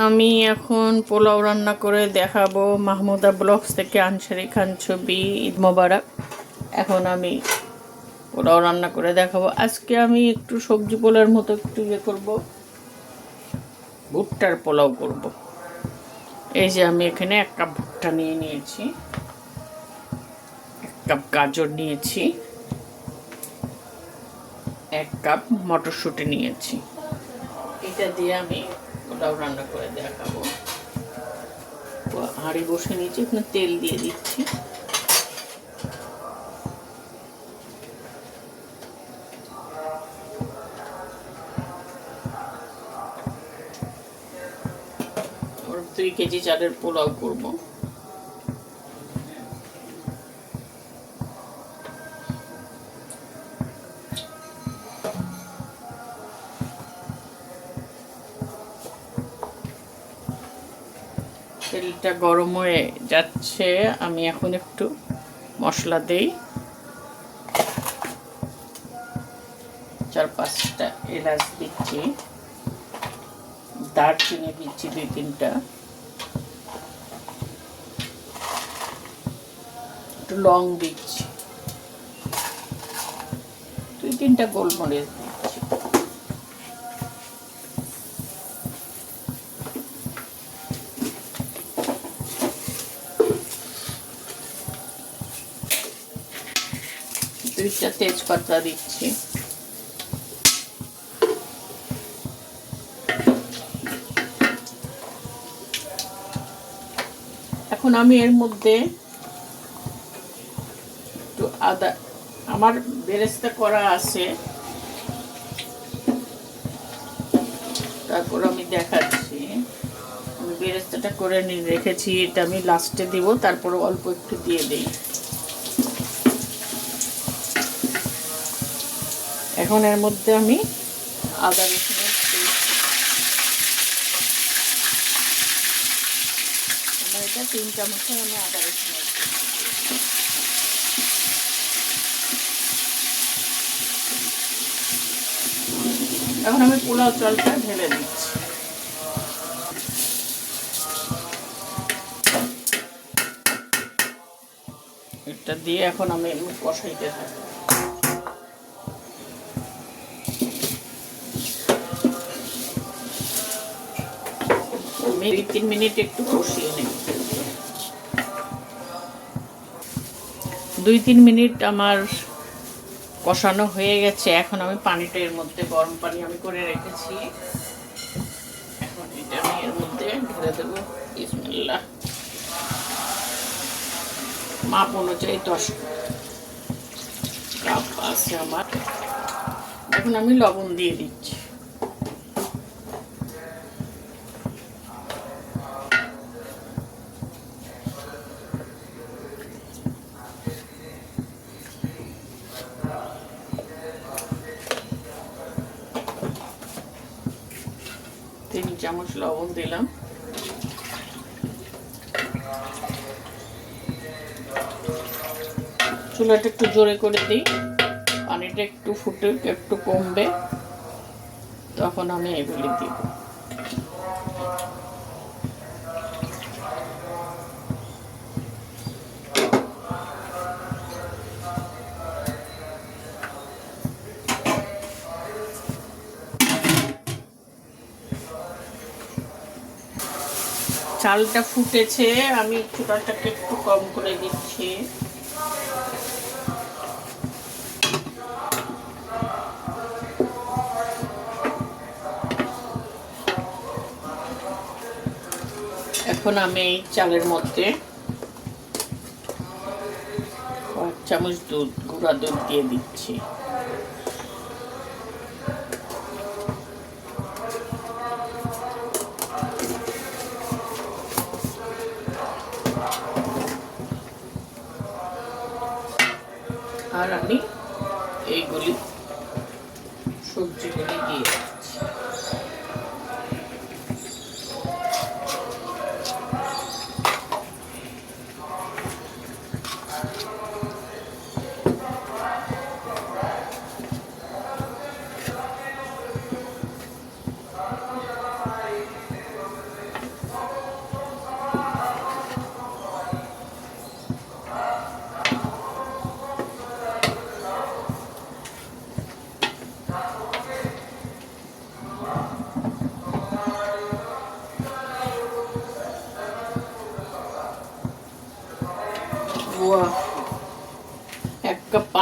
আমি এখন পোলাও রান্না করে দেখাবো। মাহমুদা ব্লগস থেকে আনসারি খান ছবি। ঈদ মোবারক। এখন আমি পোলাও রান্না করে দেখাবো। আজকে আমি একটু সবজি পোলাওর মতো একটু করব, ভুট্টার পোলাও করব। এই যে আমি এখানে 1 কাপ ভুট্টা নিয়ে নিয়েছি, 1 কাপ গাজর নিয়েছি, 1 কাপ মটরশুঁটি নিয়েছি। এটা দিয়ে আমি পোলাও রান্না করে দেখাবো। হাঁড়ি বসে নিয়েছি, এখানে তেল দিয়ে দিচ্ছি। ওর 2 কেজি চালের পোলাও করব। তেলটা গরম হয়ে যাচ্ছে, আমি এখন একটু মশলা দেই। 4-5টা এলাচ দিচ্ছি, দারচিনি দিচ্ছি 2-3টা, একটু লং দিচ্ছি, 2-3টা গোলমরিচ দিচ্ছি। দুইটা তেজপাতা দিচ্ছি। এখন আমি এর মধ্যে একটু আদা, আমার বেরেস্তা করা আছে, তারপর আমি দেখাচ্ছি। আমি বেরেস্তাটা করে নিয়ে রেখেছি, এটা আমি লাস্টে দিব, তারপর অল্প একটু দিয়ে দিই। এখন এর মধ্যে আমি আদা রসুনের পেস্ট, আমার এটা 3 চামচের আমি আদা রসুনের পেস্ট। এখন আমি পোলাও চালটা ঢেলে দিচ্ছি। এটা দিয়ে এখন আমি কষাইতে থাকি। আমি 2-3 মিনিট একটু কষিয়ে নেব। 2-3 মিনিট আমার কষানো হয়ে গেছে। এখন আমি পানিটা এর মধ্যে, গরম পানি আমি করে রেখেছি, এখন এটা আমি এর মধ্যে ঢেলে দেবো। বিসমিল্লাহ। মাপ অনুযায়ী 10 কাপ আছে আমার। এখন আমি লবণ দিয়ে দিচ্ছি। তিন চামচ লবণ দিলাম। চুলাটা একটু জোরে করে দিই, পানিটা একটু ফুটে একটু কমবে, তখন আমি এগুলি দিব। চালটা ফুটেছে, আমি চুলাটাকে একটু কম করে দিচ্ছি। এখন আমি এই চালের মধ্যে 1 চামচ দুধ, গুঁড়া দুধ দিয়ে দিচ্ছি। আর আমি এইগুলি সবজিগুলি দিয়ে দিচ্ছি।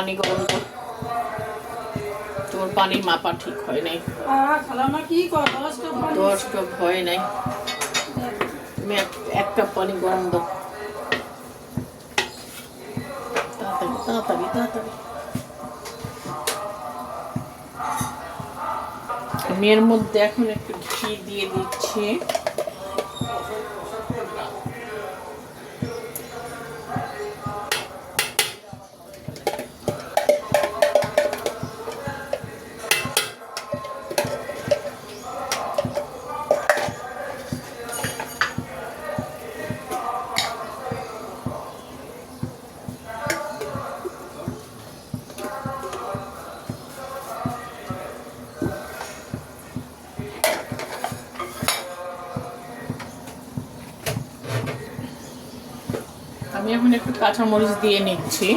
পানি গরম কর। তোর পানি মাপা ঠিক হয় নাই, 10 কাপ হয় নাই। তুমি এক কাপ পানি গরম দাও, তাড়াতাড়ি তাড়াতাড়ি তাড়াতাড়ি। আমি এর মধ্যে এখন একটু ঘি দিয়ে দিচ্ছি। আমি এখন একটু কাঁচামরিচ দিয়ে নিচ্ছি।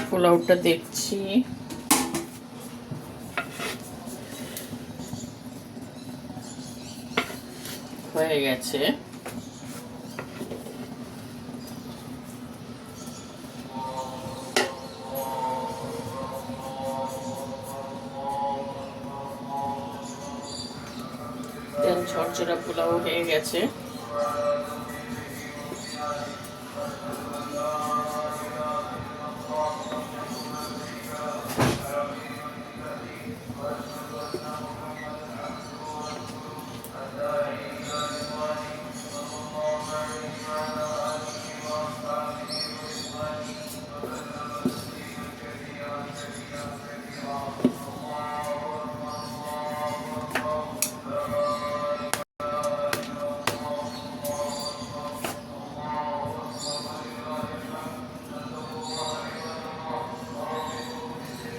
পোলাওটা দেখছি হয়ে গেছে। ঝরঝরা পোলাও হয়ে গেছে।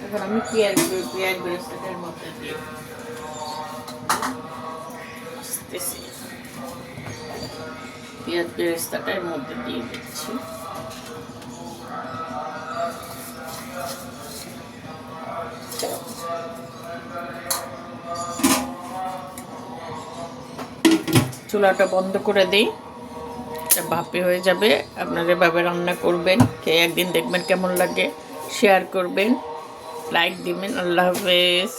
এখন আমি পেঁয়াজ বেরেস্তাটার মধ্যে দিয়ে পেঁয়াজ বেরেস্তাটার মধ্যে দিয়ে দিচ্ছি। চুলাটা বন্ধ করে দিই, এটা ভাপে হয়ে যাবে। আপনারা এভাবে রান্না করবেন, খেয়ে একদিন দেখবেন কেমন লাগে। শেয়ার করবেন, লাইক দিবেন। আল্লাহ হাফেজ।